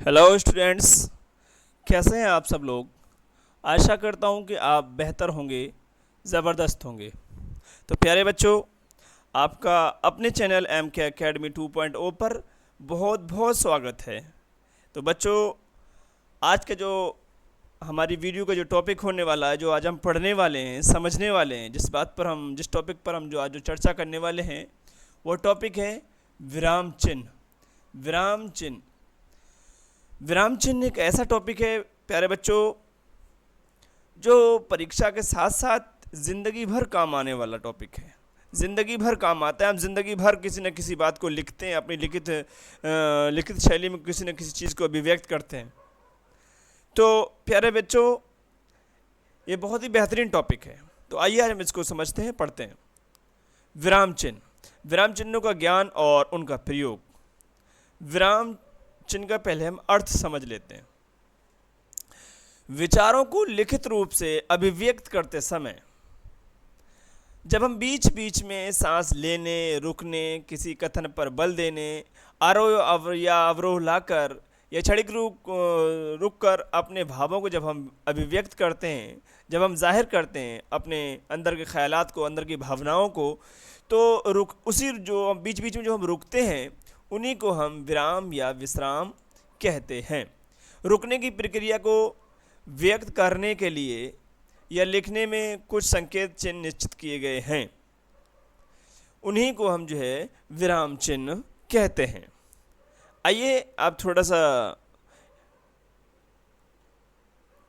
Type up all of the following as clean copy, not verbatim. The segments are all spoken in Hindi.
हेलो स्टूडेंट्स, कैसे हैं आप सब लोग। आशा करता हूं कि आप बेहतर होंगे, ज़बरदस्त होंगे। तो प्यारे बच्चों, आपका अपने चैनल एम के अकेडमी 2.0 पर बहुत बहुत स्वागत है। तो बच्चों, आज का जो हमारी वीडियो का जो टॉपिक होने वाला है, जो आज हम पढ़ने वाले हैं, समझने वाले हैं, जिस टॉपिक पर हम जो आज जो चर्चा करने वाले हैं, वो टॉपिक है विराम चिन्ह। विराम चिन्ह विराम चिन्ह एक ऐसा टॉपिक है प्यारे बच्चों, जो परीक्षा के साथ साथ ज़िंदगी भर काम आने वाला टॉपिक है। ज़िंदगी भर काम आता है। हम ज़िंदगी भर किसी न किसी बात को लिखते हैं, अपनी लिखित शैली में किसी न किसी चीज़ को अभिव्यक्त करते हैं। तो प्यारे बच्चों, ये बहुत ही बेहतरीन टॉपिक है। तो आइए हम इसको समझते हैं, पढ़ते हैं। विराम चिन्ह, विराम चिन्हों का ज्ञान और उनका प्रयोग। विराम चिन्ह का पहले हम अर्थ समझ लेते हैं। विचारों को लिखित रूप से अभिव्यक्त करते समय जब हम बीच बीच में सांस लेने, रुकने, किसी कथन पर बल देने, आरोह या अवरोह लाकर या क्षणिक रुक कर अपने भावों को जब हम अभिव्यक्त करते हैं, जब हम जाहिर करते हैं अपने अंदर के ख्यालात को, अंदर की भावनाओं को, तो रुक उसी जो बीच बीच में जो हम रुकते हैं, उन्हीं को हम विराम या विश्राम कहते हैं। रुकने की प्रक्रिया को व्यक्त करने के लिए या लिखने में कुछ संकेत चिन्ह निश्चित किए गए हैं, उन्हीं को हम जो है विराम चिन्ह कहते हैं। आइए आप थोड़ा सा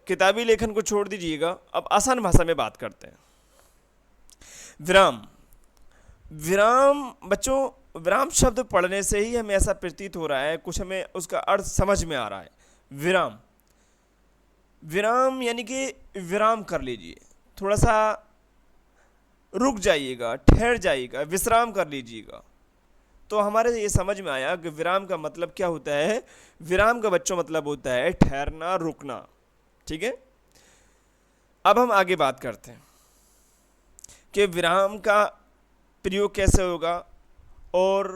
किताबी लेखन को छोड़ दीजिएगा, अब आसान भाषा में बात करते हैं। विराम विराम बच्चों, विराम शब्द पढ़ने से ही हमें ऐसा प्रतीत हो रहा है, कुछ हमें उसका अर्थ समझ में आ रहा है। विराम विराम यानी कि विराम कर लीजिए, थोड़ा सा रुक जाइएगा, ठहर जाइएगा, विश्राम कर लीजिएगा। तो हमारे ये समझ में आया कि विराम का मतलब क्या होता है। विराम का बच्चों मतलब होता है ठहरना, रुकना। ठीक है, अब हम आगे बात करते हैं कि विराम का प्रयोग कैसे होगा और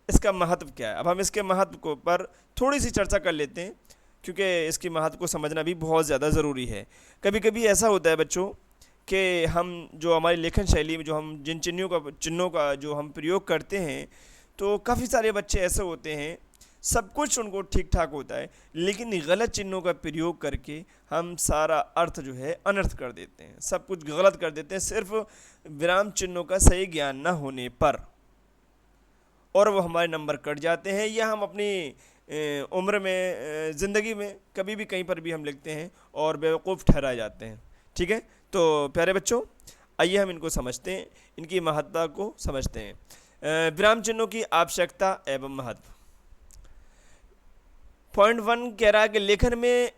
इसका महत्व क्या है। अब हम इसके महत्व को पर थोड़ी सी चर्चा कर लेते हैं, क्योंकि इसकी महत्व को समझना भी बहुत ज़्यादा ज़रूरी है। कभी कभी ऐसा होता है बच्चों कि हम जो हमारी लेखन शैली में जो हम जिन चिन्हों का जो हम प्रयोग करते हैं, तो काफ़ी सारे बच्चे ऐसे होते हैं, सब कुछ उनको ठीक ठाक होता है, लेकिन गलत चिन्हों का प्रयोग करके हम सारा अर्थ जो है अनर्थ कर देते हैं, सब कुछ गलत कर देते हैं, सिर्फ विराम चिन्हों का सही ज्ञान न होने पर। और वो हमारे नंबर कट जाते हैं, या हम अपनी उम्र में, ज़िंदगी में कभी भी कहीं पर भी हम लिखते हैं और बेवकूफ़ ठहराए जाते हैं। ठीक है, तो प्यारे बच्चों, आइए हम इनको समझते हैं, इनकी महत्ता को समझते हैं। विराम चिन्हों की आवश्यकता एवं महत्व। पॉइंट 1 कह रहा है कि लेखन में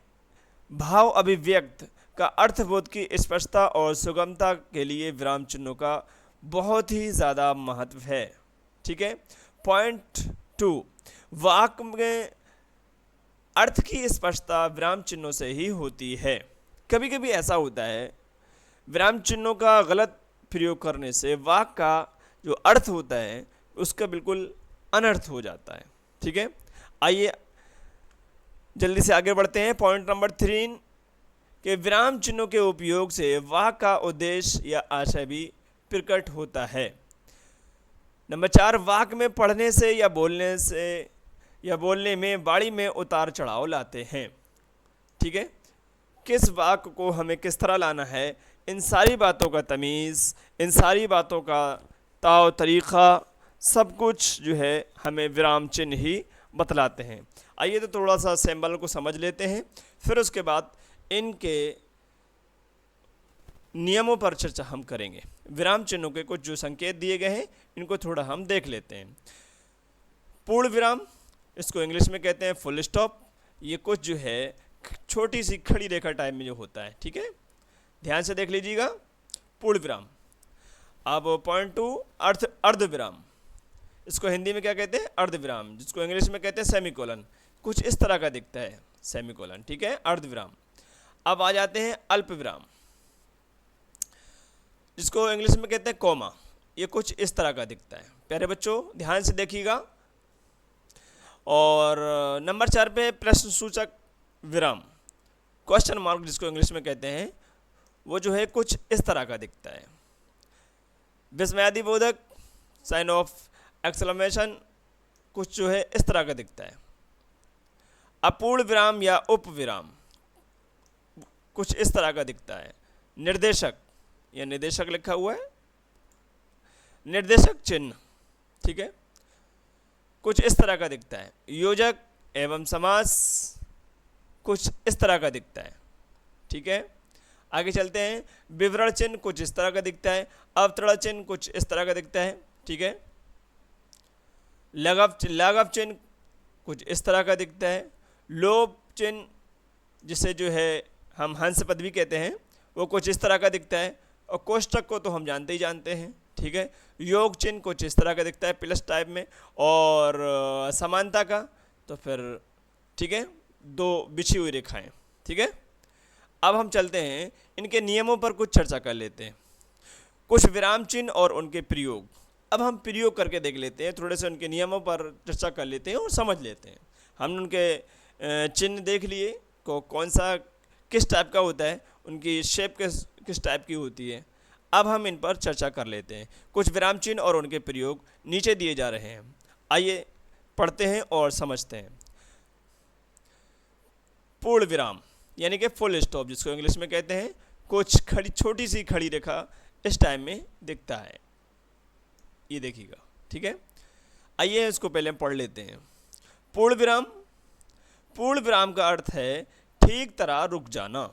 भाव अभिव्यक्त का अर्थबोध की स्पष्टता और सुगमता के लिए विराम चिन्हों का बहुत ही ज़्यादा महत्व है। ठीक है। पॉइंट 2, वाक्य में अर्थ की स्पष्टता विराम चिन्हों से ही होती है। कभी कभी ऐसा होता है, विराम चिन्हों का गलत प्रयोग करने से वाक्य का जो अर्थ होता है उसका बिल्कुल अनर्थ हो जाता है। ठीक है, आइए जल्दी से आगे बढ़ते हैं। पॉइंट नंबर 3 के विराम चिन्हों के उपयोग से वाक्य का उद्देश्य या आशय भी प्रकट होता है। नंबर 4, वाक्य में पढ़ने से या बोलने में वाणी में उतार चढ़ाव लाते हैं। ठीक है, किस वाक्य को हमें किस तरह लाना है, इन सारी बातों का तमीज़, इन सारी बातों का ताव तरीक़ा, सब कुछ जो है हमें विराम चिन्ह ही बतलाते हैं। आइए तो थोड़ा सा सिंबल को समझ लेते हैं, फिर उसके बाद इनके नियमों पर चर्चा हम करेंगे। विराम चिन्हों के कुछ जो संकेत दिए गए हैं, इनको थोड़ा हम देख लेते हैं। पूर्ण विराम, इसको इंग्लिश में कहते हैं फुल स्टॉप। ये कुछ जो है छोटी सी खड़ी रेखा टाइप में जो होता है। ठीक है, ध्यान से देख लीजिएगा। पूर्ण विराम। अब पॉइंट 2, अर्ध विराम, इसको हिंदी में क्या कहते हैं, अर्ध विराम, जिसको इंग्लिश में कहते हैं सेमीकोलन। कुछ इस तरह का दिखता है सेमीकोलन। ठीक है, अर्ध विराम। अब आ जाते हैं अल्प विराम, जिसको इंग्लिश में कहते हैं कॉमा। ये कुछ इस तरह का दिखता है। प्यारे बच्चों ध्यान से देखिएगा और नंबर 4 पे प्रश्न सूचक विराम, क्वेश्चन मार्क जिसको इंग्लिश में कहते हैं, वो जो है कुछ इस तरह का दिखता है। विस्मयादिबोधक साइन ऑफ एक्सक्लेमेशन कुछ जो है इस तरह का दिखता है। अपूर्ण विराम या उप विराम कुछ इस तरह का दिखता है। निर्देशक या निर्देशक लिखा हुआ है, निर्देशक चिन्ह, ठीक है, कुछ इस तरह का दिखता है। योजक एवं समास कुछ इस तरह का दिखता है, ठीक है। आगे चलते हैं। विवरण चिन्ह कुछ इस तरह का दिखता है। अवतरण चिन्ह कुछ इस तरह का दिखता है, ठीक है। लाघव चिन्ह कुछ इस तरह का दिखता है। लोभ चिन्ह जिसे जो है हम हंस पद भी कहते हैं, वो कुछ इस तरह का दिखता है। और कोष्टक को तो हम जानते ही जानते हैं, ठीक है। योग चिन्ह कुछ इस तरह का दिखता है प्लस टाइप में, और समानता का तो फिर ठीक है, दो बिछी हुई रेखाएं, ठीक है। अब हम चलते हैं, इनके नियमों पर कुछ चर्चा कर लेते हैं। कुछ विराम चिन्ह और उनके प्रयोग, अब हम प्रयोग करके देख लेते हैं, थोड़े से उनके नियमों पर चर्चा कर लेते हैं और समझ लेते हैं। हमने उनके चिन्ह देख लिए को कौन सा किस टाइप का होता है, उनकी शेप किस टाइप की होती है। अब हम इन पर चर्चा कर लेते हैं। कुछ विराम चिन्ह और उनके प्रयोग नीचे दिए जा रहे हैं, आइए पढ़ते हैं और समझते हैं। पूर्ण विराम यानी कि फुल स्टॉप जिसको इंग्लिश में कहते हैं, कुछ खड़ी छोटी सी खड़ी रेखा इस टाइम में दिखता है, ये देखिएगा, ठीक है। आइए इसको पहले पढ़ लेते हैं। पूर्ण विराम, पूर्ण विराम का अर्थ है ठीक तरह रुक जाना।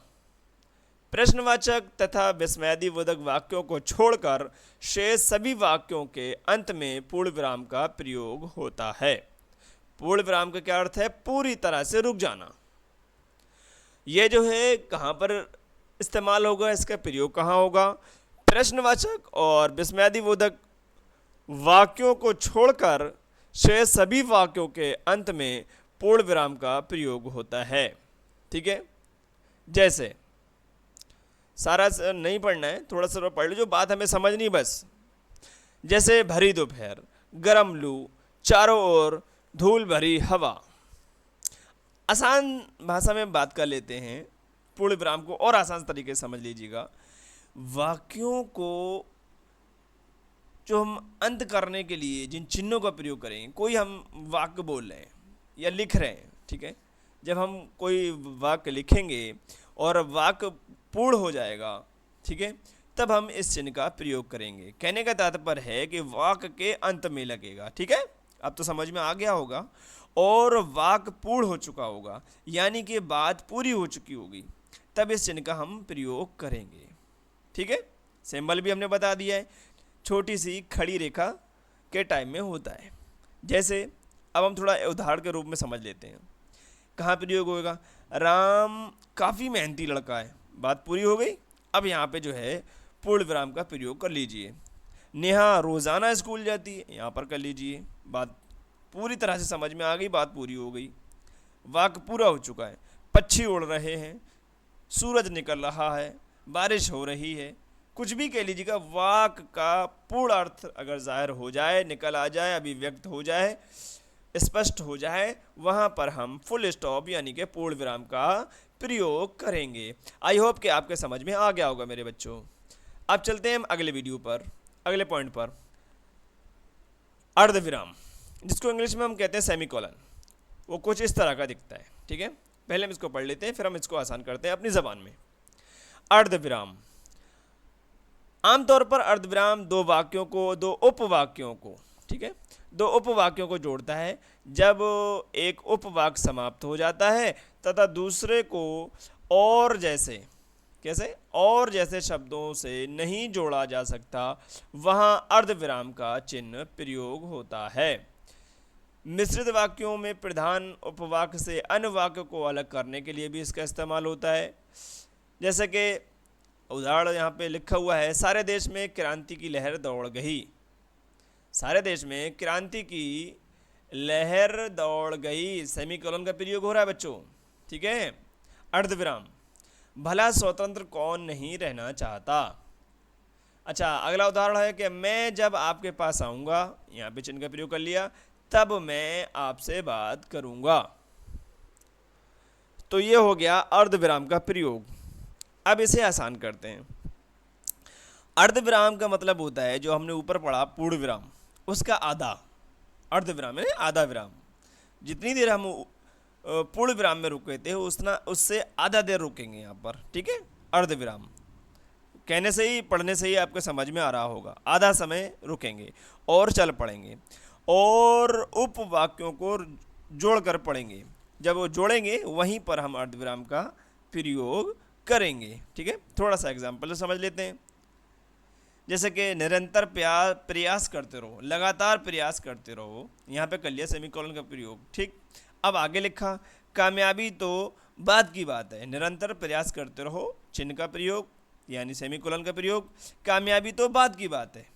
प्रश्नवाचक तथा विस्मयादिबोधक वाक्यों को छोड़कर शेष सभी वाक्यों के अंत में पूर्ण विराम का प्रयोग होता है। पूर्ण विराम का क्या अर्थ है? पूरी तरह से रुक जाना। यह जो है कहाँ पर इस्तेमाल होगा, इसका प्रयोग कहाँ होगा? प्रश्नवाचक और विस्मयादिबोधक वाक्यों को छोड़कर शेष सभी वाक्यों के अंत में पूर्ण विराम का प्रयोग होता है, ठीक है। जैसे सारा नहीं पढ़ना है, थोड़ा सा पढ़ लो, जो बात हमें समझनी बस। जैसे भरी दोपहर, गरम लू, चारों ओर धूल भरी हवा। आसान भाषा में बात कर लेते हैं, पूर्ण विराम को और आसान तरीके से समझ लीजिएगा। वाक्यों को जो हम अंत करने के लिए जिन चिन्हों का प्रयोग करेंगे, कोई हम वाक्य बोल रहे हैं या लिख रहे हैं, ठीक है। जब हम कोई वाक्य लिखेंगे और वाक्य पूर्ण हो जाएगा, ठीक है, तब हम इस चिन्ह का प्रयोग करेंगे। कहने का तात्पर्य है कि वाक्य के अंत में लगेगा, ठीक है। अब तो समझ में आ गया होगा। और वाक्य पूर्ण हो चुका होगा, यानी कि बात पूरी हो चुकी होगी, तब इस चिन्ह का हम प्रयोग करेंगे, ठीक है। सिंबल भी हमने बता दिया है, छोटी सी खड़ी रेखा के टाइम में होता है। जैसे अब हम थोड़ा उदाहरण के रूप में समझ लेते हैं, कहाँ प्रयोग होगा। राम काफ़ी मेहनती लड़का है, बात पूरी हो गई। अब यहाँ पे जो है पूर्ण विराम का प्रयोग कर लीजिए। नेहा रोज़ाना स्कूल जाती है, यहाँ पर कर लीजिए, बात पूरी तरह से समझ में आ गई, बात पूरी हो गई, वाक्य पूरा हो चुका है। पक्षी उड़ रहे हैं, सूरज निकल रहा है, बारिश हो रही है, कुछ भी कह लीजिएगा। वाक्य का पूर्ण अर्थ अगर जाहिर हो जाए, निकल आ जाए, अभिव्यक्त हो जाए, स्पष्ट हो जाए, वहाँ पर हम फुल स्टॉप यानी कि पूर्ण विराम का प्रयोग करेंगे। आई होप कि आपके समझ में आ गया होगा मेरे बच्चों। अब चलते हैं हम अगले वीडियो पर, अगले पॉइंट पर। अर्धविराम जिसको इंग्लिश में हम कहते हैं सेमीकोलन, वो कुछ इस तरह का दिखता है, ठीक है। पहले हम इसको पढ़ लेते हैं, फिर हम इसको आसान करते हैं अपनी ज़बान में। अर्धविराम, आमतौर पर अर्धविराम दो वाक्यों को, दो उपवाक्यों को, ठीक है, दो उपवाक्यों को जोड़ता है। जब एक उपवाक्य समाप्त हो जाता है तथा दूसरे को और जैसे, कैसे, और जैसे शब्दों से नहीं जोड़ा जा सकता, वहाँ अर्धविराम का चिन्ह प्रयोग होता है। मिश्रित वाक्यों में प्रधान उपवाक्य से अन्य वाक्य को अलग करने के लिए भी इसका इस्तेमाल होता है। जैसे कि उदाहरण यहाँ पे लिखा हुआ है, सारे देश में क्रांति की लहर दौड़ गई। सारे देश में क्रांति की लहर दौड़ गई, सेमीकोलन का प्रयोग हो रहा है बच्चों, ठीक है। अर्धविराम, भला स्वतंत्र कौन नहीं रहना चाहता। अच्छा, अगला उदाहरण है कि मैं जब आपके पास आऊँगा, यहाँ पे चिन्ह का प्रयोग कर लिया, तब मैं आपसे बात करूँगा। तो ये हो गया अर्धविराम का प्रयोग। अब इसे आसान करते हैं। अर्धविराम का मतलब होता है, जो हमने ऊपर पढ़ा पूर्ण विराम, उसका आधा। अर्धविराम यानी आधा विराम। जितनी देर हम पूर्ण विराम में रुके थे उससे आधा देर रुकेंगे यहाँ पर, ठीक है। अर्धविराम कहने से ही, पढ़ने से ही आपको समझ में आ रहा होगा। आधा समय रुकेंगे और चल पड़ेंगे और उपवाक्यों को जोड़कर पढ़ेंगे। जब वो जोड़ेंगे वहीं पर हम अर्धविराम का प्रयोग करेंगे, ठीक है। थोड़ा सा एग्जाम्पल समझ लेते हैं। जैसे कि निरंतर प्रयास करते रहो, लगातार प्रयास करते रहो, यहाँ पे कर लिया सेमीकोलन का प्रयोग, ठीक। अब आगे लिखा, कामयाबी तो बाद की बात है, निरंतर प्रयास करते रहो, चिन्ह का प्रयोग यानी सेमीकोलन का प्रयोग, कामयाबी तो बाद की बात है,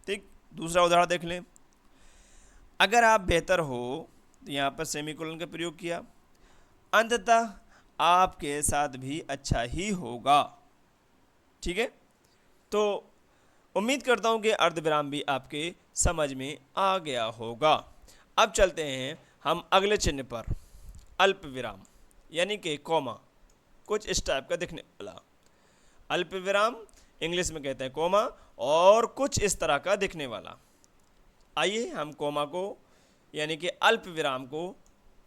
ठीक। दूसरा उदाहरण देख लें, अगर आप बेहतर हो, तो यहाँ पर सेमीकोलन का प्रयोग किया, अंततः आपके साथ भी अच्छा ही होगा, ठीक है। तो उम्मीद करता हूँ कि अर्धविराम भी आपके समझ में आ गया होगा। अब चलते हैं हम अगले चिन्ह पर, अल्प विराम यानी कि कॉमा, कुछ इस टाइप का दिखने वाला। अल्प विराम इंग्लिश में कहते हैं कॉमा, और कुछ इस तरह का दिखने वाला। आइए हम कॉमा को यानी कि अल्प विराम को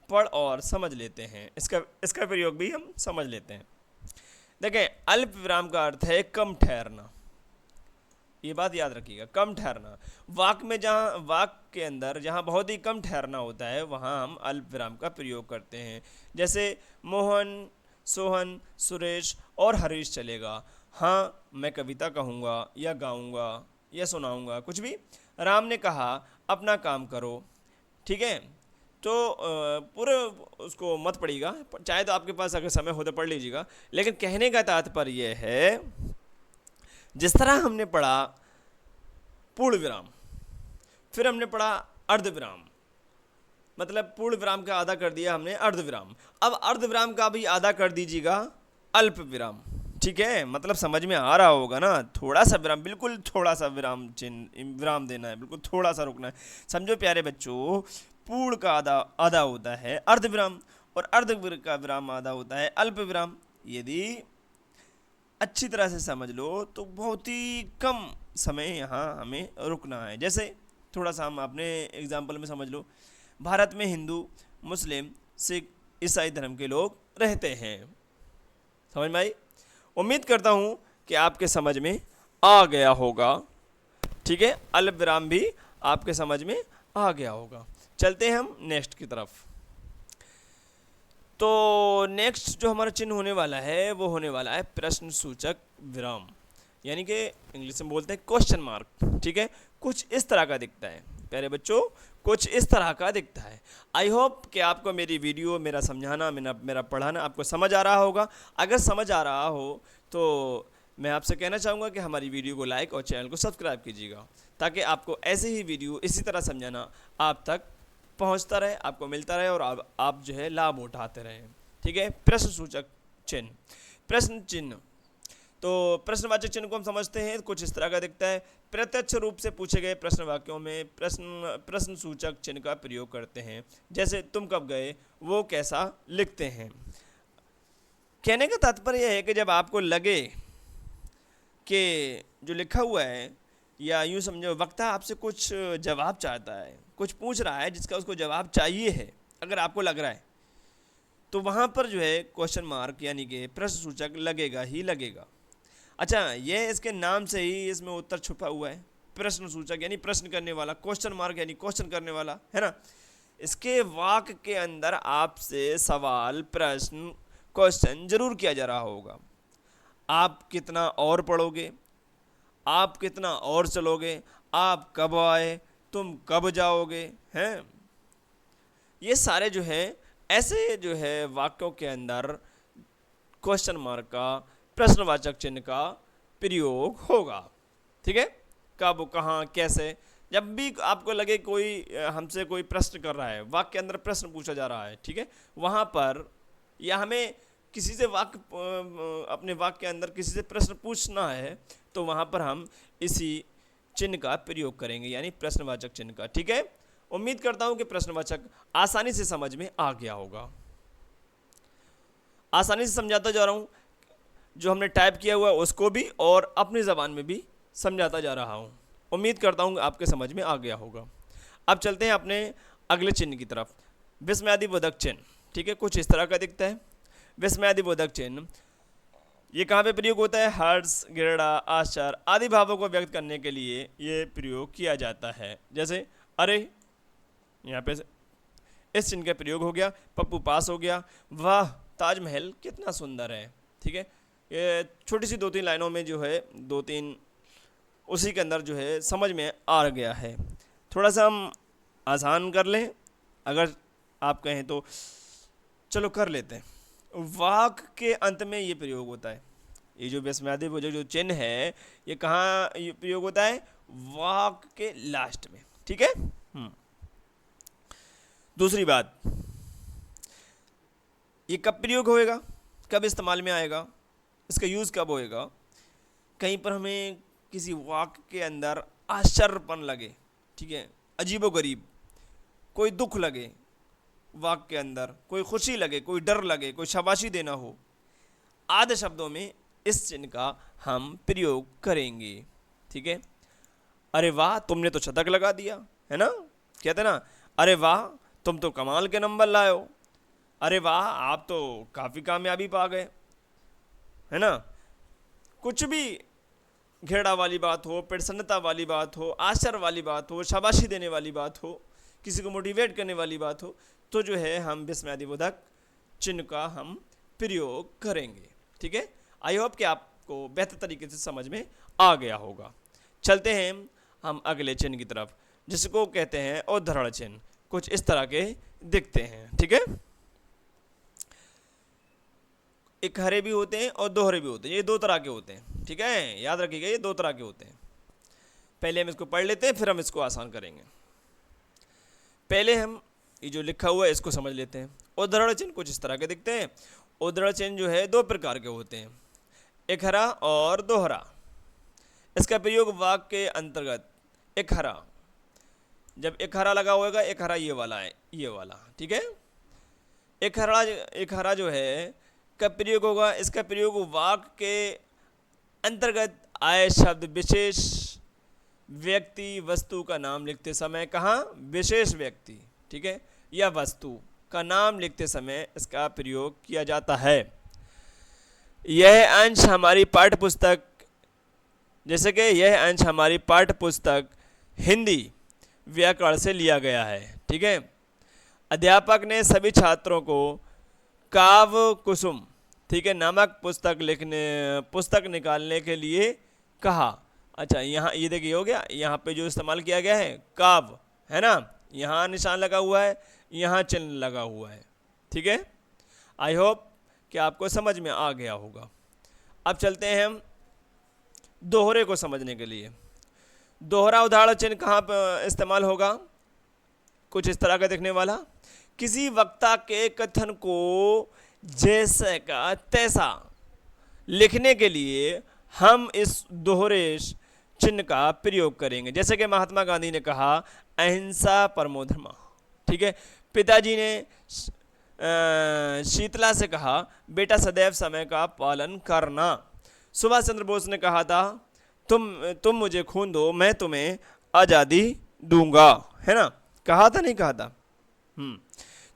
पढ़ और समझ लेते हैं, इसका प्रयोग भी हम समझ लेते हैं। देखें, अल्प विराम का अर्थ है कम ठहरना। ये बात याद रखिएगा, कम ठहरना। वाक्य में वाक्य के अंदर जहाँ बहुत ही कम ठहरना होता है वहाँ हम अल्प विराम का प्रयोग करते हैं। जैसे मोहन, सोहन, सुरेश और हरीश चलेगा। हाँ, मैं कविता कहूँगा या गाऊँगा या सुनाऊँगा, कुछ भी। राम ने कहा अपना काम करो, ठीक है। तो पूरे उसको मत पढ़िएगा, चाहे तो आपके पास अगर समय हो तो पढ़ लीजिएगा, लेकिन कहने का तात्पर्य यह है, जिस तरह हमने पढ़ा पूर्ण विराम, फिर हमने पढ़ा अर्धविराम, मतलब पूर्ण विराम का आधा कर दिया हमने अर्धविराम, अब अर्धविराम का भी आधा कर दीजिएगा अल्प विराम, ठीक है। मतलब समझ में आ रहा होगा ना, थोड़ा सा विराम, बिल्कुल थोड़ा सा विराम चिन्ह विराम देना है, बिल्कुल थोड़ा सा रुकना है। समझो प्यारे बच्चों, पूर्ण का आधा होता है अर्धविराम और अर्ध का विराम आधा होता है अल्प विराम। यदि अच्छी तरह से समझ लो तो बहुत ही कम समय यहाँ हमें रुकना है। जैसे थोड़ा सा हम अपने एग्जाम्पल में समझ लो, भारत में हिंदू, मुस्लिम, सिख, ईसाई धर्म के लोग रहते हैं। समझ में आई? उम्मीद करता हूँ कि आपके समझ में आ गया होगा, ठीक है। अल्प विराम भी आपके समझ में आ गया होगा। चलते हैं हम नेक्स्ट की तरफ। तो नेक्स्ट जो हमारा चिन्ह होने वाला है वो होने वाला है प्रश्न सूचक विराम, यानी कि इंग्लिश में बोलते हैं क्वेश्चन मार्क, ठीक है। कुछ इस तरह का दिखता है प्यारे बच्चों, कुछ इस तरह का दिखता है। आई होप कि आपको मेरी वीडियो, मेरा समझाना, मेरा पढ़ाना आपको समझ आ रहा होगा। अगर समझ आ रहा हो तो मैं आपसे कहना चाहूँगा कि हमारी वीडियो को लाइक और चैनल को सब्सक्राइब कीजिएगा, ताकि आपको ऐसे ही वीडियो इसी तरह समझाना आप तक पहुंचता रहे, आपको मिलता रहे और आप जो है लाभ उठाते रहें, ठीक है। प्रश्न सूचक चिन्ह, प्रश्न चिन्ह, तो प्रश्नवाचक चिन्ह को हम समझते हैं कुछ इस तरह का दिखता है। प्रत्यक्ष रूप से पूछे गए प्रश्न वाक्यों में प्रश्न सूचक चिन्ह का प्रयोग करते हैं। जैसे तुम कब गए, वो कैसा, लिखते हैं। कहने का तात्पर्य यह है कि जब आपको लगे कि जो लिखा हुआ है, या यूँ समझो वक्ता आपसे कुछ जवाब चाहता है, कुछ पूछ रहा है जिसका उसको जवाब चाहिए है, अगर आपको लग रहा है तो वहाँ पर जो है क्वेश्चन मार्क यानी कि प्रश्न सूचक लगेगा ही लगेगा। अच्छा, ये इसके नाम से ही इसमें उत्तर छुपा हुआ है। प्रश्न सूचक यानी प्रश्न करने वाला, क्वेश्चन मार्क यानी क्वेश्चन करने वाला, है ना। इसके वाक्य के अंदर आपसे सवाल, प्रश्न, क्वेश्चन जरूर किया जा रहा होगा। आप कितना और पढ़ोगे, आप कितना और चलोगे, आप कब आए, तुम कब जाओगे, हैं। ये सारे जो है ऐसे जो है वाक्यों के अंदर क्वेश्चन मार्क का, प्रश्नवाचक चिन्ह का प्रयोग होगा, ठीक है। कब, कहाँ, कैसे, जब भी आपको लगे कोई हमसे कोई प्रश्न कर रहा है, वाक्य के अंदर प्रश्न पूछा जा रहा है, ठीक है, वहाँ पर या हमें किसी से अपने वाक्य के अंदर किसी से प्रश्न पूछना है, तो वहाँ पर हम इसी चिन्ह का प्रयोग करेंगे, यानी प्रश्नवाचक चिन्ह का, ठीक है। उम्मीद करता हूँ कि प्रश्नवाचक आसानी से समझ में आ गया होगा। आसानी से समझाता जा रहा हूँ, जो हमने टाइप किया हुआ है उसको भी और अपनी ज़बान में भी समझाता जा रहा हूँ। उम्मीद करता हूँ आपके समझ में आ गया होगा। अब चलते हैं अपने अगले चिन्ह की तरफ, विस्मयादिबोधक चिन्ह। ठीक है, कुछ इस तरह का दिखता है विस्मयादिबोधक चिन्ह। ये कहाँ पे प्रयोग होता है? हर्ष, गिरड़ा, आश्चर्य आदि भावों को व्यक्त करने के लिए ये प्रयोग किया जाता है। जैसे अरे, यहाँ पे इस चिन्ह का प्रयोग हो गया। पप्पू पास हो गया। वाह, ताजमहल कितना सुंदर है। ठीक है, ये छोटी सी 2-3 लाइनों में जो है 2-3 उसी के अंदर जो है समझ में आ गया है। थोड़ा सा हम आसान कर लें अगर आप कहें तो, चलो कर लेते हैं। वाक के अंत में ये प्रयोग होता है। ये जो विस्मयादिबोधक जो चिन्ह है ये कहाँ ये प्रयोग होता है? वाक के लास्ट में। ठीक है। दूसरी बात, ये कब प्रयोग होएगा, कब इस्तेमाल में आएगा, इसका यूज़ कब होएगा? कहीं पर हमें किसी वाक्य के अंदर आश्चर्यपन लगे, ठीक है, अजीबोगरीब, कोई दुख लगे वाक्य के अंदर, कोई खुशी लगे, कोई डर लगे, कोई शाबाशी देना हो, आधे शब्दों में इस चिन्ह का हम प्रयोग करेंगे। ठीक है, अरे वाह तुमने तो शतक लगा दिया, है ना, कहते ना, अरे वाह तुम तो कमाल के नंबर लाए हो, अरे वाह आप तो काफ़ी कामयाबी पा गए, है ना। कुछ भी घेड़ा वाली बात हो, प्रसन्नता वाली बात हो, आश्चर्य वाली बात हो, शाबाशी देने वाली बात हो, किसी को मोटिवेट करने वाली बात हो, तो जो है हम विस्मयादिबोधक चिन्ह का हम प्रयोग करेंगे। ठीक है, आई होप कि आपको बेहतर तरीके से समझ में आ गया होगा। चलते हैं हम अगले चिन्ह की तरफ, जिसको कहते हैं उद्धरण चिन्ह। कुछ इस तरह के दिखते हैं। ठीक है, एक हरे भी होते हैं और दोहरे भी होते हैं, ये 2 तरह के होते हैं। ठीक है, याद रखिएगा ये 2 तरह के होते हैं। पहले हम इसको पढ़ लेते हैं, फिर हम इसको आसान करेंगे। पहले हम ये जो लिखा हुआ है इसको समझ लेते हैं। उद्धरण चिन्ह कुछ इस तरह के दिखते हैं। उद्धरण चिन्ह जो है 2 प्रकार के होते हैं, एक हरा और दोहरा। इसका प्रयोग वाक्य के अंतर्गत, एक हरा, जब एक हरा लगा होगा, एक हरा ये वाला है, ये वाला। ठीक है, एक हरा जो है कब प्रयोग होगा? इसका प्रयोग वाक्य के अंतर्गत आए शब्द, विशेष व्यक्ति वस्तु का नाम लिखते समय, कहाँ? विशेष व्यक्ति, ठीक है, या वस्तु का नाम लिखते समय इसका प्रयोग किया जाता है। यह अंश हमारी पाठ्य पुस्तक, जैसे कि यह अंश हमारी पाठ्य पुस्तक हिंदी व्याकरण से लिया गया है। ठीक है, अध्यापक ने सभी छात्रों को काव्य कुसुम, ठीक है, नामक पुस्तक निकालने के लिए कहा। अच्छा, यहाँ ये देखिए हो गया, यहाँ पे जो इस्तेमाल किया गया है काव्य, है ना, यहाँ निशान लगा हुआ है, यहाँ चिन्ह लगा हुआ है। ठीक है, आई होप कि आपको समझ में आ गया होगा। अब चलते हैं हम दोहरे को समझने के लिए। दोहरा उदाहरण चिन्ह कहाँ पर इस्तेमाल होगा? कुछ इस तरह का दिखने वाला, किसी वक्ता के कथन को जैसे का तैसा लिखने के लिए हम इस दोहरे चिन्ह का प्रयोग करेंगे। जैसे कि महात्मा गांधी ने कहा, अहिंसा परमो धर्मः। ठीक है, पिताजी ने शीतला से कहा, बेटा सदैव समय का पालन करना। सुभाष चंद्र बोस ने कहा था, तुम मुझे खून दो, मैं तुम्हें आज़ादी दूंगा, है ना, कहा था नहीं कहा था?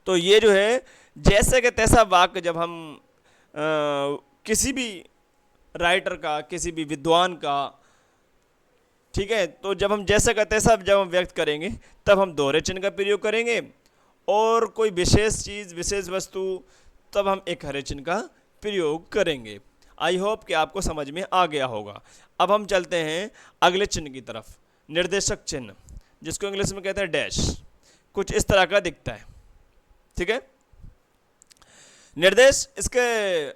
तो ये जो है जैसे कि तैसा वाक्य जब हम किसी भी राइटर का, किसी भी विद्वान का, ठीक है, तो जब हम जैसा का तैसा जब हम व्यक्त करेंगे तब हम दोहरे चिन्ह का प्रयोग करेंगे, और कोई विशेष चीज़, विशेष वस्तु, तब हम एक हरे चिन्ह का प्रयोग करेंगे। आई होप कि आपको समझ में आ गया होगा। अब हम चलते हैं अगले चिन्ह की तरफ, निर्देशक चिन्ह, जिसको इंग्लिश में कहते हैं डैश। कुछ इस तरह का दिखता है। ठीक है, निर्देश, इसके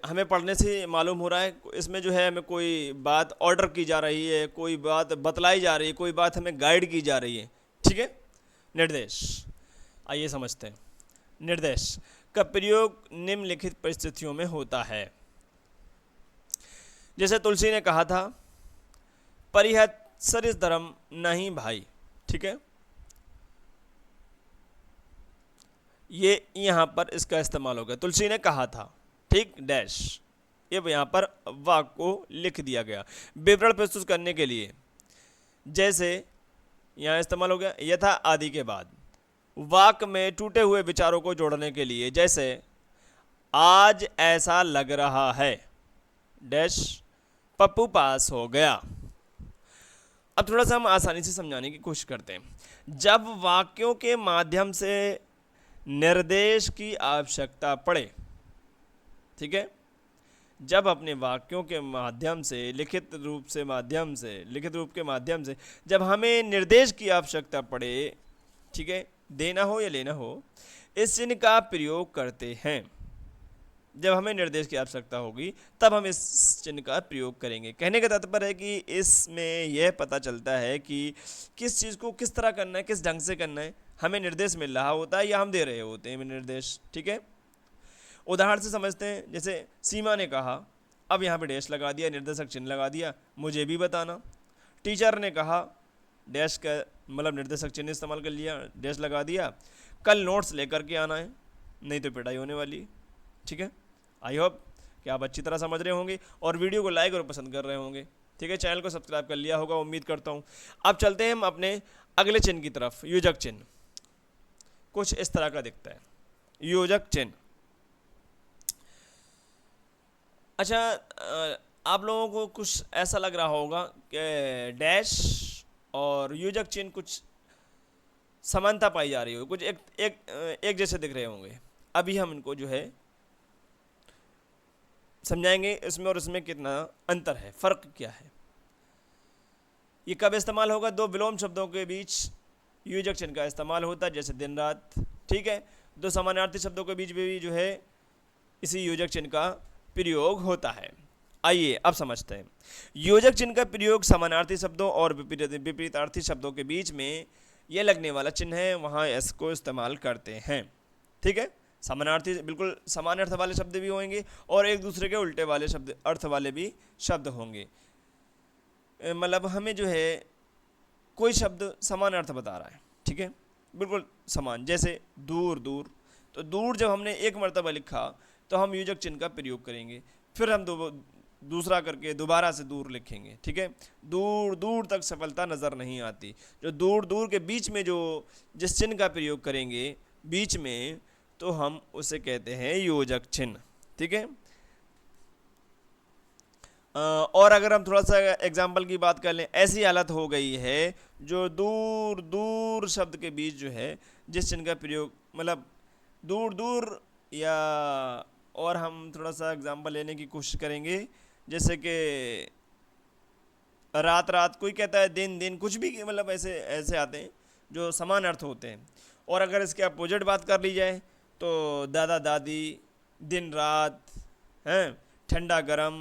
हमें पढ़ने से मालूम हो रहा है इसमें जो है हमें कोई बात ऑर्डर की जा रही है, कोई बात बतलाई जा रही है, कोई बात हमें गाइड की जा रही है। ठीक है, निर्देश, आइए समझते हैं। निर्देश का प्रयोग निम्नलिखित परिस्थितियों में होता है। जैसे तुलसी ने कहा था, परिहत सरिस धर्म नहीं भाई। ठीक है, ये यहाँ पर इसका इस्तेमाल हो गया, तुलसी ने कहा था। ठीक ठीक, डैश, ये यहाँ पर वाक्य को लिख दिया गया विवरण प्रस्तुत करने के लिए। जैसे यहाँ इस्तेमाल हो गया यथा आदि के बाद वाक्य में टूटे हुए विचारों को जोड़ने के लिए, जैसे आज ऐसा लग रहा है डैश पप्पू पास हो गया। अब थोड़ा सा हम आसानी से समझाने की कोशिश करते हैं। जब वाक्यों के माध्यम से निर्देश की आवश्यकता पड़े, ठीक है, जब अपने वाक्यों के माध्यम से लिखित रूप के माध्यम से जब हमें निर्देश की आवश्यकता पड़े, ठीक है, देना हो या लेना हो, इस चिन्ह का प्रयोग करते हैं। जब हमें निर्देश की आवश्यकता होगी तब हम इस चिन्ह का प्रयोग करेंगे। कहने का तात्पर्य है कि इसमें यह पता चलता है कि किस चीज़ को किस तरह करना है, किस ढंग से करना है। हमें निर्देश मिल रहा होता है या हम दे रहे होते हैं निर्देश, ठीक है। उदाहरण से समझते हैं, जैसे सीमा ने कहा, अब यहाँ पे डैश लगा दिया, निर्देशक चिन्ह लगा दिया, मुझे भी बताना। टीचर ने कहा, डैश का मतलब निर्देशक चिन्ह इस्तेमाल कर लिया, डैश लगा दिया, कल नोट्स लेकर के आना है, नहीं तो पिटाई होने वाली है, ठीक है। आई होप कि आप अच्छी तरह समझ रहे होंगे और वीडियो को लाइक और पसंद कर रहे होंगे, ठीक है। चैनल को सब्सक्राइब कर लिया होगा, उम्मीद करता हूँ। अब चलते हैं हम अपने अगले चिन्ह की तरफ। योजक चिन्ह कुछ इस तरह का दिखता है, योजक चिन्ह। अच्छा, आप लोगों को कुछ ऐसा लग रहा होगा कि डैश और योजक चिन्ह कुछ समानता पाई जा रही हो, कुछ एक जैसे दिख रहे होंगे। अभी हम इनको जो है समझाएंगे, इसमें और इसमें कितना अंतर है, फर्क क्या है। ये कब इस्तेमाल होगा? दो विलोम शब्दों के बीच योजक चिन्ह का इस्तेमाल होता है, जैसे दिन रात, ठीक है। दो समानार्थी शब्दों के बीच भी जो है इसी योजक चिन्ह का प्रयोग होता है। आइए अब समझते हैं। योजक चिन्ह का प्रयोग समानार्थी शब्दों और विपरीतार्थी शब्दों के बीच में यह लगने वाला चिन्ह है, वहाँ एस को इस्तेमाल करते हैं, ठीक है। समानार्थी बिल्कुल समान अर्थ वाले शब्द भी होंगे और एक दूसरे के उल्टे वाले शब्द अर्थ वाले भी शब्द होंगे। मतलब हमें जो है कोई शब्द समान अर्थ बता रहा है, ठीक है, बिल्कुल समान, जैसे दूर दूर। तो दूर जब हमने एक मर्तबा लिखा तो हम योजक चिन्ह का प्रयोग करेंगे, फिर हम दूसरा करके दोबारा से दूर लिखेंगे, ठीक है। दूर दूर तक सफलता नज़र नहीं आती। जो दूर दूर के बीच में जो जिस चिन्ह का प्रयोग करेंगे बीच में, तो हम उसे कहते हैं योजक चिन्ह, ठीक है। और अगर हम थोड़ा सा एग्जाम्पल की बात कर लें, ऐसी हालत हो गई है जो दूर दूर शब्द के बीच जो है जिस चिन्ह का प्रयोग, मतलब दूर दूर, या और हम थोड़ा सा एग्जाम्पल लेने की कोशिश करेंगे, जैसे कि रात रात, कोई कहता है दिन दिन, कुछ भी, मतलब ऐसे ऐसे आते हैं जो समान अर्थ होते हैं। और अगर इसके अपोजिट बात कर ली जाए तो दादा दादी, दिन रात, हैं, ठंडा गरम,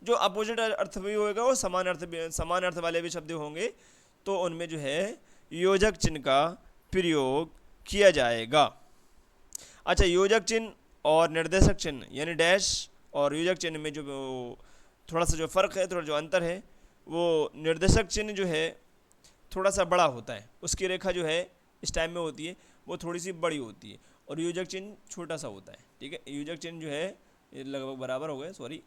जो अपोजिट अर्थ भी होएगा वो समान अर्थ वाले भी शब्द होंगे, तो उनमें जो है योजक चिन्ह का प्रयोग किया जाएगा। अच्छा, योजक चिन्ह और निर्देशक चिन्ह यानी डैश और योजक चिन्ह में जो थोड़ा सा जो फ़र्क है, थोड़ा जो अंतर है, वो निर्देशक चिन्ह जो है थोड़ा सा बड़ा होता है, उसकी रेखा जो है इस टाइम में होती है वो थोड़ी सी बड़ी होती है, और योजक चिन्ह छोटा सा होता है, ठीक है। योजक चिन्ह जो है ये लगभग बराबर हो गए, सॉरी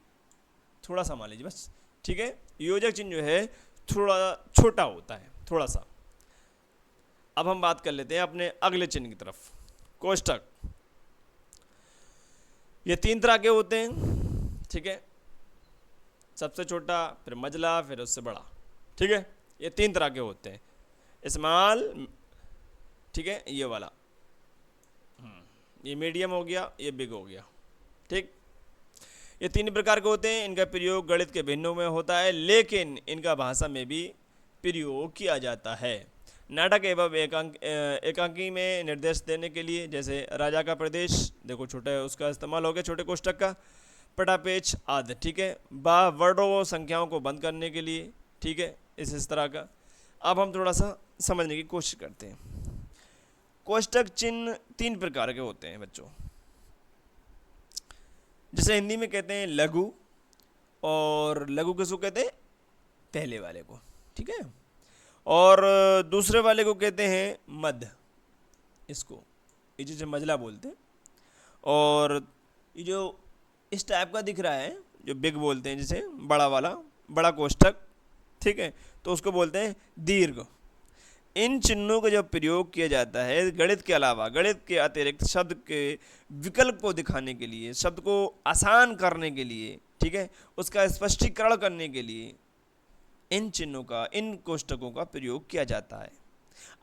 थोड़ा सा मान लीजिए बस, ठीक है। योजक चिन्ह जो है थोड़ा छोटा होता है, थोड़ा सा। अब हम बात कर लेते हैं अपने अगले चिन्ह की तरफ, कोष्टक। ये तीन तरह के होते हैं, ठीक है। सबसे छोटा, फिर मझला, फिर उससे बड़ा, ठीक है। ये तीन तरह के होते हैं, स्मॉल, ठीक है, ये वाला, ये मीडियम हो गया, ये बिग हो गया, ठीक। ये तीन प्रकार के होते हैं। इनका प्रयोग गणित के भिन्नों में होता है, लेकिन इनका भाषा में भी प्रयोग किया जाता है। नाटक एवं एकांकी में निर्देश देने के लिए, जैसे राजा का प्रदेश, देखो छोटा है, उसका इस्तेमाल हो गया छोटे कोष्टक का, पटापेच आदि, ठीक है। वर्डों व संख्याओं को बंद करने के लिए, ठीक है, इस तरह का। अब हम थोड़ा सा समझने की कोशिश करते हैं। कोष्टक चिन्ह तीन प्रकार के होते हैं बच्चों, जैसे हिंदी में कहते हैं लघु, और लघु किसको कहते हैं? पहले वाले को, ठीक है। और दूसरे वाले को कहते हैं मध्य, इसको ये जिसे मझला बोलते हैं। और ये जो इस टाइप का दिख रहा है, जो बिग बोलते हैं जिसे, बड़ा वाला, बड़ा कोष्ठक, ठीक है, तो उसको बोलते हैं दीर्घ। इन चिन्हों का जब प्रयोग किया जाता है गणित के अलावा, गणित के अतिरिक्त शब्द के विकल्प को दिखाने के लिए, शब्द को आसान करने के लिए, ठीक है, उसका स्पष्टीकरण करने के लिए इन चिन्हों का, इन कोष्ठकों का प्रयोग किया जाता है।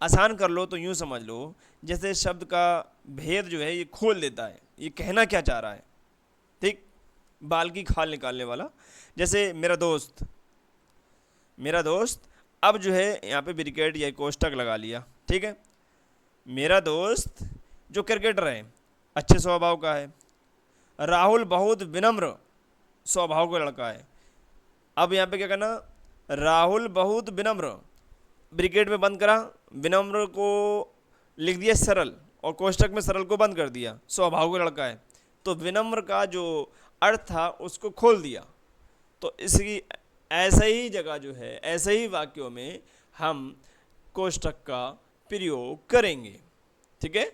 आसान कर लो तो यूँ समझ लो जैसे शब्द का भेद जो है ये खोल देता है, ये कहना क्या चाह रहा है, ठीक, बाल की खाल निकालने वाला। जैसे मेरा दोस्त, मेरा दोस्त, अब जो है यहाँ पे ब्रैकेट या कोष्ठक लगा लिया, ठीक है। मेरा दोस्त जो क्रिकेटर है, अच्छे स्वभाव का है। राहुल बहुत विनम्र स्वभाव का लड़का है। अब यहाँ पे क्या करना, राहुल बहुत विनम्र, ब्रैकेट में बंद करा, विनम्र को लिख दिया सरल, और कोष्ठक में सरल को बंद कर दिया, स्वभाव का लड़का है। तो विनम्र का जो अर्थ था उसको खोल दिया। तो इसकी ऐसे ही जगह जो है, ऐसे ही वाक्यों में हम कोष्ठक का प्रयोग करेंगे, ठीक है।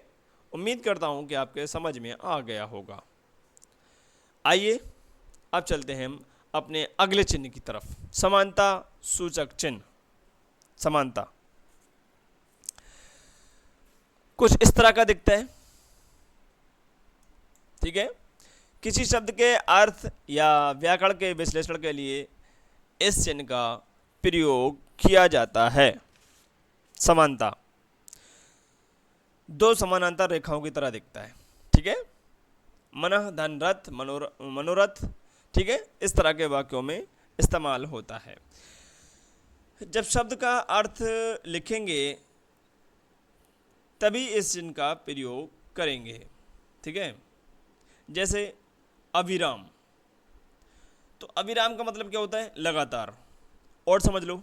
उम्मीद करता हूँ कि आपके समझ में आ गया होगा। आइए अब चलते हैं हम अपने अगले चिन्ह की तरफ, समानता सूचक चिन्ह। समानता कुछ इस तरह का दिखता है, ठीक है। किसी शब्द के अर्थ या व्याकरण के विश्लेषण के लिए इस चिन्ह का प्रयोग किया जाता है। समानता दो समानांतर रेखाओं की तरह दिखता है, ठीक है। मनः धन रथ मनोरथ, ठीक है, इस तरह के वाक्यों में इस्तेमाल होता है। जब शब्द का अर्थ लिखेंगे तभी इस चिन्ह का प्रयोग करेंगे, ठीक है। जैसे अविराम, तो अविराम का मतलब क्या होता है, लगातार। और समझ लो,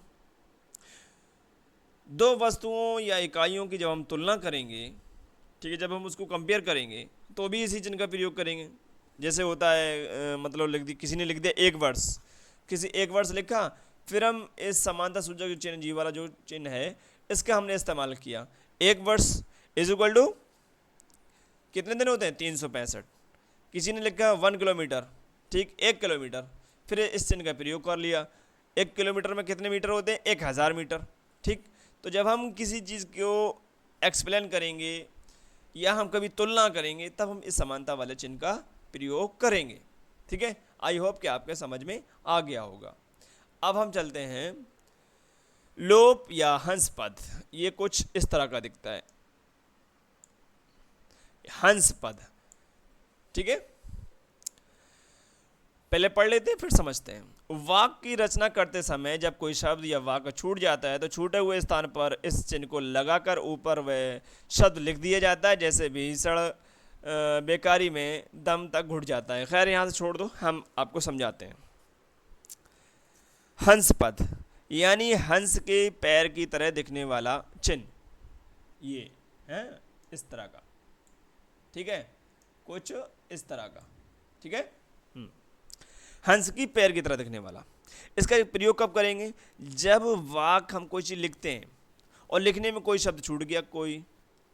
दो वस्तुओं या इकाइयों की जब हम तुलना करेंगे, ठीक है, जब हम उसको कंपेयर करेंगे तो भी इसी चिन्ह का प्रयोग करेंगे। जैसे होता है मतलब लिख दी, किसी ने लिख दिया एक वर्ष, किसी एक वर्ष लिखा, फिर हम इस समानता सूचक चिन्ह जी वाला जो चिन्ह है इसका हमने इस्तेमाल किया। एक वर्ष इज इक्वल टू कितने दिन होते हैं, 365। किसी ने लिखा 1 किलोमीटर, ठीक, 1 किलोमीटर, फिर इस चिन्ह का प्रयोग कर लिया। 1 किलोमीटर में कितने मीटर होते हैं, 1000 मीटर, ठीक। तो जब हम किसी चीज़ को एक्सप्लेन करेंगे या हम कभी तुलना करेंगे तब हम इस समानता वाले चिन्ह का प्रयोग करेंगे, ठीक है। आई होप कि आपके समझ में आ गया होगा। अब हम चलते हैं लोप या हंस पद। ये कुछ इस तरह का दिखता है, हंस पद, ठीक है। पहले पढ़ लेते हैं फिर समझते हैं। वाक्य की रचना करते समय जब कोई शब्द या वाक्य छूट जाता है तो छूटे हुए स्थान पर इस चिन्ह को लगाकर ऊपर वह शब्द लिख दिया जाता है। जैसे भीषण बेकारी में दम तक घुट जाता है। खैर यहाँ से छोड़ दो, हम आपको समझाते हैं। हंस पद यानी हंस के पैर की तरह दिखने वाला चिन्ह, ये है इस तरह का, ठीक है, कुछ इस तरह का, ठीक है। हंस की पैर की तरह दिखने वाला, इसका प्रयोग कब करेंगे, जब वाक्य हम कोई चीज़ लिखते हैं और लिखने में कोई शब्द छूट गया, कोई,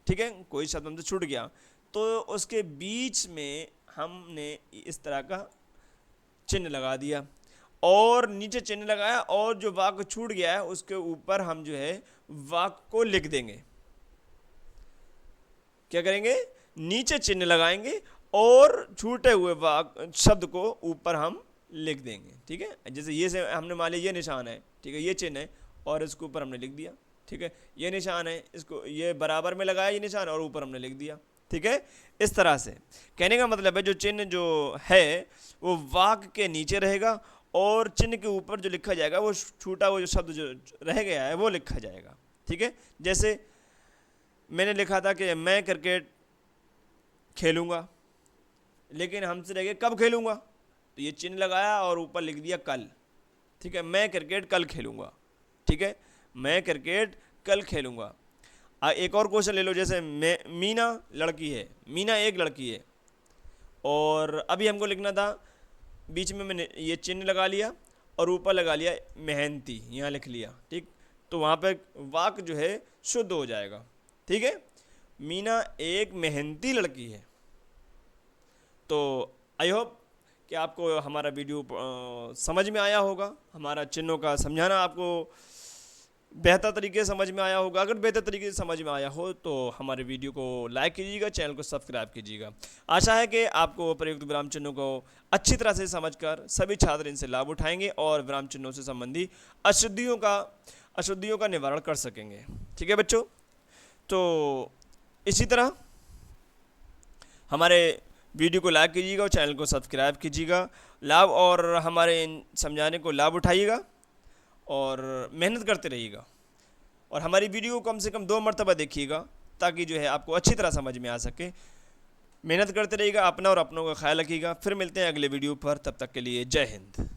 ठीक है, कोई शब्द हमसे छूट गया तो उसके बीच में हमने इस तरह का चिन्ह लगा दिया और नीचे चिन्ह लगाया और जो वाक्य छूट गया है उसके ऊपर हम जो है वाक्य को लिख देंगे। क्या करेंगे, नीचे चिन्ह लगाएंगे और छूटे हुए वाक्य शब्द को ऊपर हम लिख देंगे, ठीक है। जैसे ये से हमने मान लिया ये निशान है, ठीक है, ये चिन्ह है और इसके ऊपर हमने लिख दिया, ठीक है। ये निशान है, इसको ये बराबर में लगाया ये निशान और ऊपर हमने लिख दिया, ठीक है। इस तरह से कहने का मतलब है जो चिन्ह जो है वो वाक्य के नीचे रहेगा और चिन्ह के ऊपर जो लिखा जाएगा वो छूटा हुआ जो शब्द जो रह गया है वो लिखा जाएगा, ठीक है। जैसे मैंने लिखा था कि मैं क्रिकेट खेलूँगा, लेकिन हमसे रह गया कब खेलूँगा, तो ये चिन्ह लगाया और ऊपर लिख दिया कल, ठीक है। मैं क्रिकेट कल खेलूँगा, ठीक है, मैं क्रिकेट कल खेलूँगा। एक और क्वेश्चन ले लो, जैसे मीना लड़की है, मीना एक लड़की है और अभी हमको लिखना था, बीच में मैंने ये चिन्ह लगा लिया और ऊपर लगा लिया मेहनती, यहाँ लिख लिया, ठीक। तो वहाँ पे वाक्य जो है शुद्ध हो जाएगा, ठीक है। मीना एक मेहनती लड़की है। तो आई होप कि आपको हमारा वीडियो समझ में आया होगा, हमारा चिन्हों का समझाना आपको बेहतर तरीके से समझ में आया होगा। अगर बेहतर तरीके से समझ में आया हो तो हमारे वीडियो को लाइक कीजिएगा, चैनल को सब्सक्राइब कीजिएगा। आशा है कि आपको प्रयुक्त विराम चिन्हों को अच्छी तरह से समझकर सभी छात्र इनसे लाभ उठाएंगे और विराम चिन्हों से संबंधी अशुद्धियों का निवारण कर सकेंगे। ठीक है बच्चों, तो इसी तरह हमारे वीडियो को लाइक कीजिएगा और चैनल को सब्सक्राइब कीजिएगा। लाभ और हमारे इन समझाने को लाभ उठाइएगा और मेहनत करते रहिएगा और हमारी वीडियो को कम से कम 2 मरतबा देखिएगा ताकि जो है आपको अच्छी तरह समझ में आ सके। मेहनत करते रहिएगा, अपना और अपनों का ख्याल रखिएगा। फिर मिलते हैं अगले वीडियो पर, तब तक के लिए जय हिंद।